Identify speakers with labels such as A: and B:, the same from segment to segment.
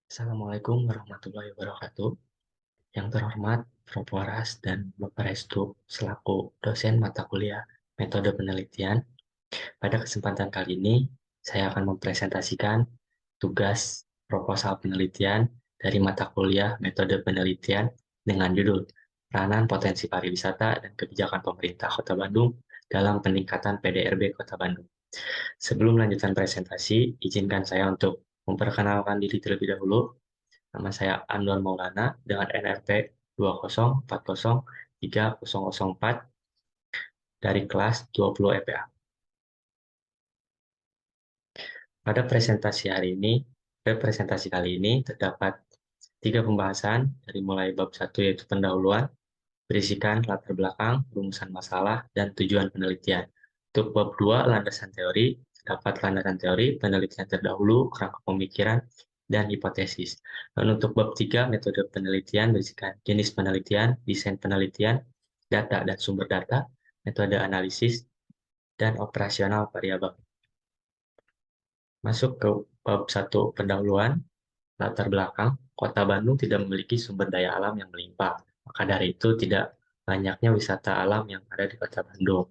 A: Assalamualaikum warahmatullahi wabarakatuh. Yang terhormat, Prof. Waras dan Bapak Restu selaku dosen mata kuliah metode penelitian. Pada kesempatan kali ini, saya akan mempresentasikan tugas proposal penelitian dari mata kuliah metode penelitian dengan judul Peranan Potensi Pariwisata dan Kebijakan Pemerintah Kota Bandung dalam Peningkatan PDRB Kota Bandung. Sebelum melanjutkan presentasi, izinkan saya untuk memperkenalkan diri terlebih dahulu. Nama saya Anwar Maulana dengan NRP 20403004 dari kelas 20 EPA. Pada presentasi kali ini terdapat tiga pembahasan dari mulai bab 1 yaitu pendahuluan, berisikan latar belakang, rumusan masalah, dan tujuan penelitian. Untuk bab 2 landasan teori, terdapat landasan teori, penelitian terdahulu, kerangka pemikiran, dan hipotesis. Dan untuk bab 3 metode penelitian berisikan jenis penelitian, desain penelitian, data dan sumber data, metode analisis, dan operasional variabel. Masuk ke bab 1 pendahuluan, latar belakang, Kota Bandung tidak memiliki sumber daya alam yang melimpah. Maka dari itu tidak banyaknya wisata alam yang ada di Kota Bandung.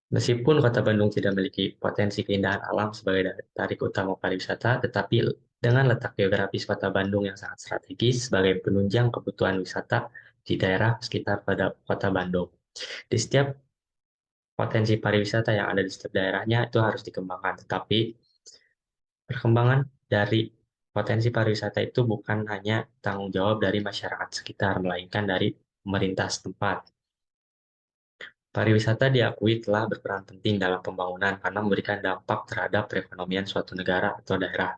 A: Meskipun Kota Bandung tidak memiliki potensi keindahan alam sebagai daya tarik utama pariwisata, tetapi dengan letak geografis Kota Bandung yang sangat strategis sebagai penunjang kebutuhan wisata di daerah sekitar pada Kota Bandung. Di setiap potensi pariwisata yang ada di setiap daerahnya itu harus dikembangkan, tetapi perkembangan dari potensi pariwisata itu bukan hanya tanggung jawab dari masyarakat sekitar, melainkan dari pemerintah setempat. Pariwisata diakui telah berperan penting dalam pembangunan karena memberikan dampak terhadap perekonomian suatu negara atau daerah.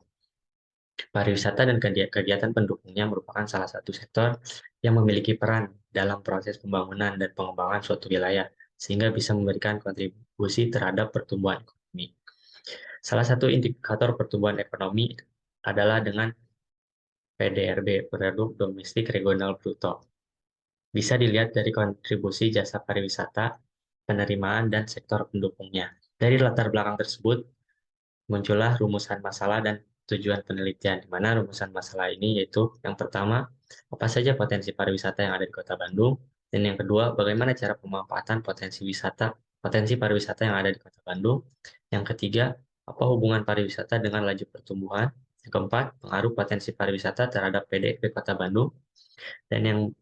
A: Pariwisata dan kegiatan pendukungnya merupakan salah satu sektor yang memiliki peran dalam proses pembangunan dan pengembangan suatu wilayah, sehingga bisa memberikan kontribusi terhadap pertumbuhan ekonomi. Salah satu indikator pertumbuhan ekonomi adalah dengan PDRB, Produk Domestik Regional Bruto. Bisa dilihat dari kontribusi jasa pariwisata, penerimaan, dan sektor pendukungnya. Dari latar belakang tersebut, muncullah rumusan masalah dan tujuan penelitian, di mana rumusan masalah ini yaitu yang pertama, apa saja potensi pariwisata yang ada di Kota Bandung, dan yang kedua, bagaimana cara pemanfaatan potensi pariwisata yang ada di Kota Bandung, yang ketiga, apa hubungan pariwisata dengan laju pertumbuhan, yang keempat, pengaruh potensi pariwisata terhadap PDB Kota Bandung, dan yang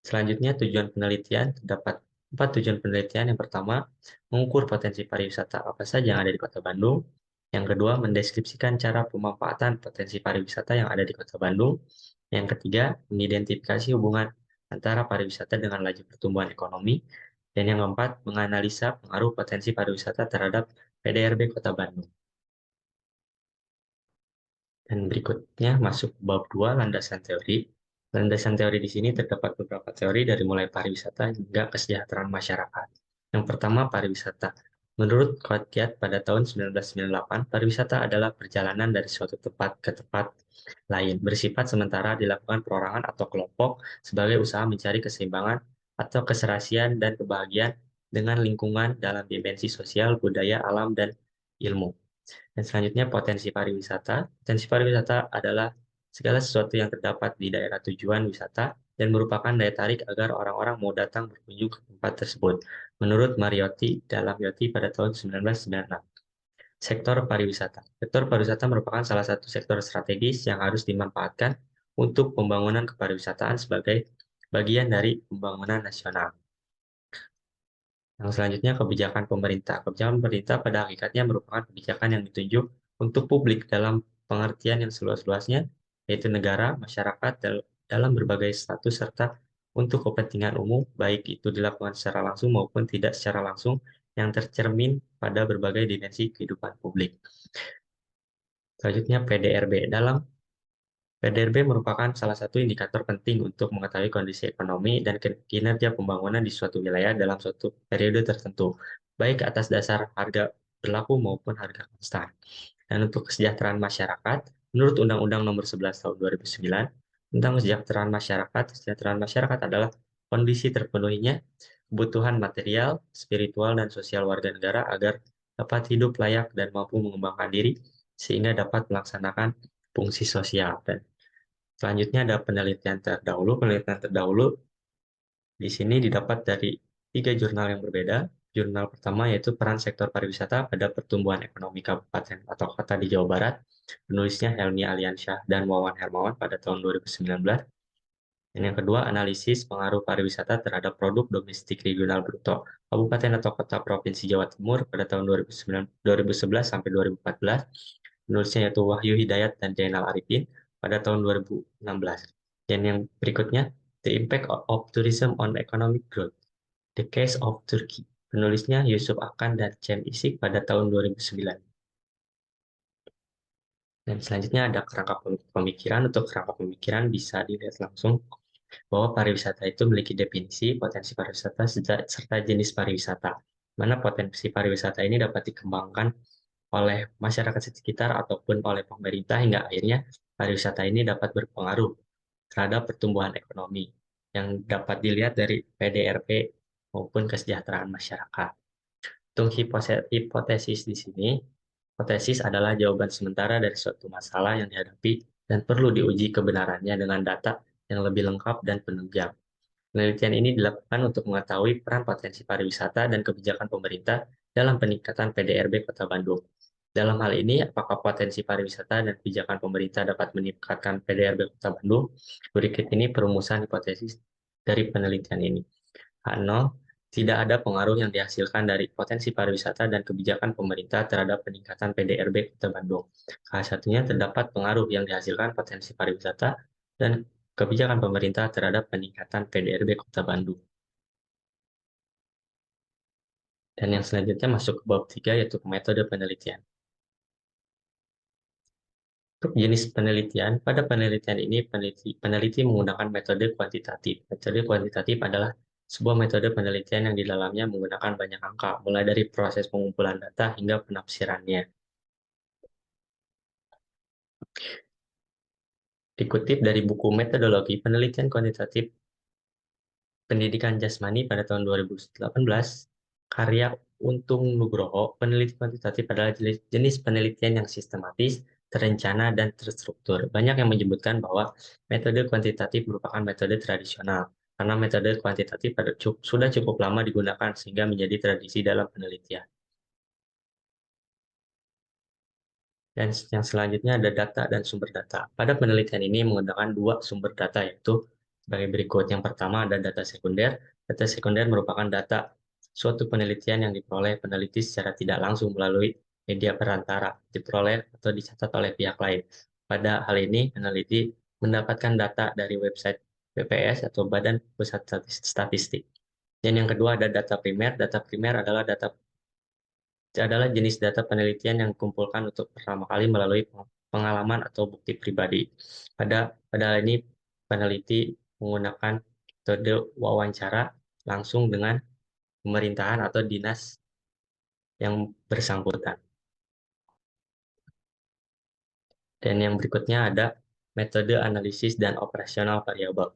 A: selanjutnya, tujuan penelitian terdapat 4 tujuan penelitian. Yang pertama, mengukur potensi pariwisata apa saja yang ada di Kota Bandung. Yang kedua, mendeskripsikan cara pemanfaatan potensi pariwisata yang ada di Kota Bandung. Yang ketiga, mengidentifikasi hubungan antara pariwisata dengan laju pertumbuhan ekonomi. Dan yang keempat, menganalisa pengaruh potensi pariwisata terhadap PDRB Kota Bandung. Dan berikutnya masuk bab 2 landasan teori. Landasan teori di sini terdapat beberapa teori dari mulai pariwisata hingga kesejahteraan masyarakat. Yang pertama, pariwisata. Menurut Kotkiat pada tahun 1998, pariwisata adalah perjalanan dari suatu tempat ke tempat lain, bersifat sementara dilakukan perorangan atau kelompok sebagai usaha mencari keseimbangan atau keserasian dan kebahagiaan dengan lingkungan dalam dimensi sosial, budaya, alam, dan ilmu. Dan selanjutnya potensi pariwisata. Potensi pariwisata adalah segala sesuatu yang terdapat di daerah tujuan wisata dan merupakan daya tarik agar orang-orang mau datang berkunjung ke tempat tersebut. Menurut Mariotti dalam Yoti pada tahun 1996. Sektor pariwisata. Sektor pariwisata merupakan salah satu sektor strategis yang harus dimanfaatkan untuk pembangunan kepariwisataan sebagai bagian dari pembangunan nasional. Yang selanjutnya, kebijakan pemerintah. Kebijakan pemerintah pada hakikatnya merupakan kebijakan yang ditunjuk untuk publik dalam pengertian yang seluas-luasnya, yaitu negara, masyarakat, dalam berbagai status, serta untuk kepentingan umum, baik itu dilakukan secara langsung maupun tidak secara langsung, yang tercermin pada berbagai dimensi kehidupan publik. Selanjutnya, PDRB. Dalam PDRB merupakan salah satu indikator penting untuk mengetahui kondisi ekonomi dan kinerja pembangunan di suatu wilayah dalam suatu periode tertentu, baik atas dasar harga berlaku maupun harga konstan. Dan untuk kesejahteraan masyarakat, menurut Undang-Undang Nomor 11 Tahun 2009 tentang kesejahteraan masyarakat adalah kondisi terpenuhinya kebutuhan material, spiritual, dan sosial warga negara agar dapat hidup layak dan mampu mengembangkan diri, sehingga dapat melaksanakan fungsi sosial. Dan selanjutnya ada penelitian terdahulu. Penelitian terdahulu di sini didapat dari 3 jurnal yang berbeda. Jurnal pertama yaitu peran sektor pariwisata pada pertumbuhan ekonomi kabupaten atau kota di Jawa Barat. Penulisnya Helmi Aliansyah dan Wawan Hermawan pada tahun 2019. Dan yang kedua, analisis pengaruh pariwisata terhadap produk domestik regional bruto kabupaten atau kota provinsi Jawa Timur pada tahun 2011 sampai 2014. Penulisnya yaitu Wahyu Hidayat dan Jainal Arifin pada tahun 2016. Dan yang berikutnya, The Impact of Tourism on Economic Growth, The Case of Turkey. Penulisnya Yusuf Akan dan Cem Isik pada tahun 2009. Dan selanjutnya ada kerangka pemikiran. Untuk kerangka pemikiran bisa dilihat langsung bahwa pariwisata itu memiliki definisi, potensi pariwisata, serta jenis pariwisata. Mana potensi pariwisata ini dapat dikembangkan oleh masyarakat sekitar ataupun oleh pemerintah hingga akhirnya pariwisata ini dapat berpengaruh terhadap pertumbuhan ekonomi yang dapat dilihat dari PDRB maupun kesejahteraan masyarakat. Untuk hipotesis di sini, hipotesis adalah jawaban sementara dari suatu masalah yang dihadapi dan perlu diuji kebenarannya dengan data yang lebih lengkap dan penunjang. Penelitian ini dilakukan untuk mengetahui peran potensi pariwisata dan kebijakan pemerintah dalam peningkatan PDRB Kota Bandung. Dalam hal ini, apakah potensi pariwisata dan kebijakan pemerintah dapat meningkatkan PDRB Kota Bandung? Berikut ini perumusan hipotesis dari penelitian ini. H0, tidak ada pengaruh yang dihasilkan dari potensi pariwisata dan kebijakan pemerintah terhadap peningkatan PDRB Kota Bandung. K1-nya terdapat pengaruh yang dihasilkan potensi pariwisata dan kebijakan pemerintah terhadap peningkatan PDRB Kota Bandung. Dan yang selanjutnya masuk ke bab 3 yaitu metode penelitian. Untuk jenis penelitian, pada penelitian ini peneliti menggunakan metode kuantitatif. Metode kuantitatif adalah sebuah metode penelitian yang di dalamnya menggunakan banyak angka, mulai dari proses pengumpulan data hingga penafsirannya. Dikutip dari buku Metodologi Penelitian Kuantitatif Pendidikan Jasmani pada tahun 2018, karya Untung Nugroho, peneliti kuantitatif adalah jenis penelitian yang sistematis, terencana, dan terstruktur. Banyak yang menyebutkan bahwa metode kuantitatif merupakan metode tradisional, karena metode kuantitatif sudah cukup lama digunakan sehingga menjadi tradisi dalam penelitian. Dan yang selanjutnya ada data dan sumber data. Pada penelitian ini menggunakan 2 sumber data, yaitu sebagai berikut. Yang pertama ada data sekunder. Data sekunder merupakan data suatu penelitian yang diperoleh peneliti secara tidak langsung melalui media perantara, diperoleh atau dicatat oleh pihak lain. Pada hal ini, peneliti mendapatkan data dari website BPS atau Badan Pusat Statistik. Dan yang kedua ada data primer. Data primer adalah jenis data penelitian yang dikumpulkan untuk pertama kali melalui pengalaman atau bukti pribadi. Pada hal ini, peneliti menggunakan metode wawancara langsung dengan pemerintahan atau dinas yang bersangkutan. Dan yang berikutnya ada metode analisis dan operasional variabel.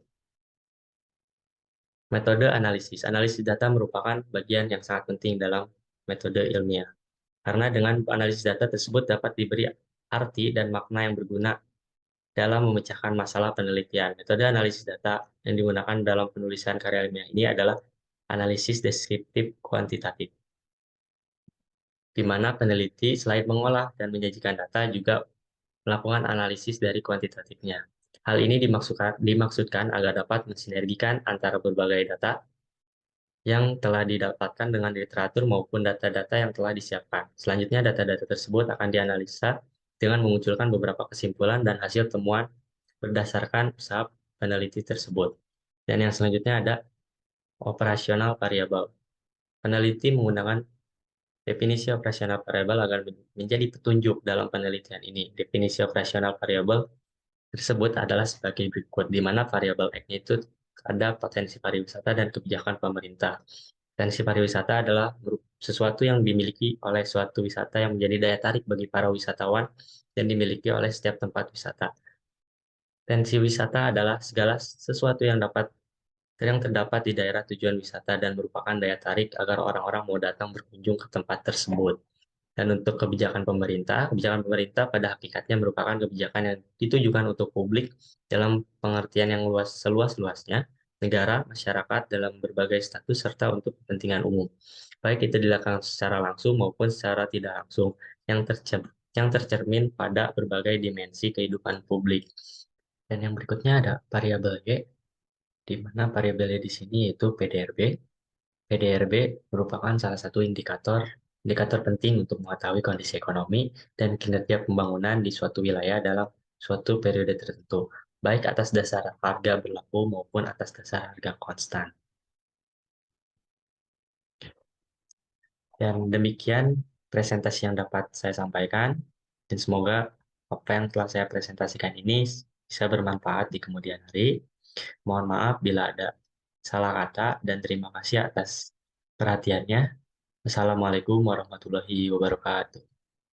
A: Metode analisis. Analisis data merupakan bagian yang sangat penting dalam metode ilmiah. Karena dengan analisis data tersebut dapat diberi arti dan makna yang berguna dalam memecahkan masalah penelitian. Metode analisis data yang digunakan dalam penulisan karya ilmiah ini adalah analisis deskriptif kuantitatif, di mana peneliti selain mengolah dan menyajikan data juga melakukan analisis dari kuantitatifnya. Hal ini dimaksudkan agar dapat mensinergikan antara berbagai data yang telah didapatkan dengan literatur maupun data-data yang telah disiapkan. Selanjutnya, data-data tersebut akan dianalisa dengan memunculkan beberapa kesimpulan dan hasil temuan berdasarkan usaha peneliti tersebut. Dan yang selanjutnya ada operasional variabel. Peneliti menggunakan definisi operasional variabel agar menjadi petunjuk dalam penelitian ini. Definisi operasional variabel tersebut adalah sebagai berikut, di mana variabel X-nya itu ada potensi pariwisata dan kebijakan pemerintah. Potensi pariwisata adalah sesuatu yang dimiliki oleh suatu wisata yang menjadi daya tarik bagi para wisatawan dan dimiliki oleh setiap tempat wisata. Potensi wisata adalah segala sesuatu yang terdapat di daerah tujuan wisata dan merupakan daya tarik agar orang-orang mau datang berkunjung ke tempat tersebut. Dan untuk kebijakan pemerintah pada hakikatnya merupakan kebijakan yang ditujukan untuk publik dalam pengertian yang seluas-luasnya, negara, masyarakat dalam berbagai status, serta untuk kepentingan umum. Baik itu dilakukan secara langsung maupun secara tidak langsung, yang tercermin pada berbagai dimensi kehidupan publik. Dan yang berikutnya ada variabel Y, di mana variabel Y di sini yaitu PDRB. PDRB merupakan salah satu indikator penting untuk mengetahui kondisi ekonomi dan kinerja pembangunan di suatu wilayah dalam suatu periode tertentu, baik atas dasar harga berlaku maupun atas dasar harga konstan. Dan demikian presentasi yang dapat saya sampaikan, dan semoga apa yang telah saya presentasikan ini bisa bermanfaat di kemudian hari. Mohon maaf bila ada salah kata, dan terima kasih atas perhatiannya. Assalamualaikum warahmatullahi wabarakatuh.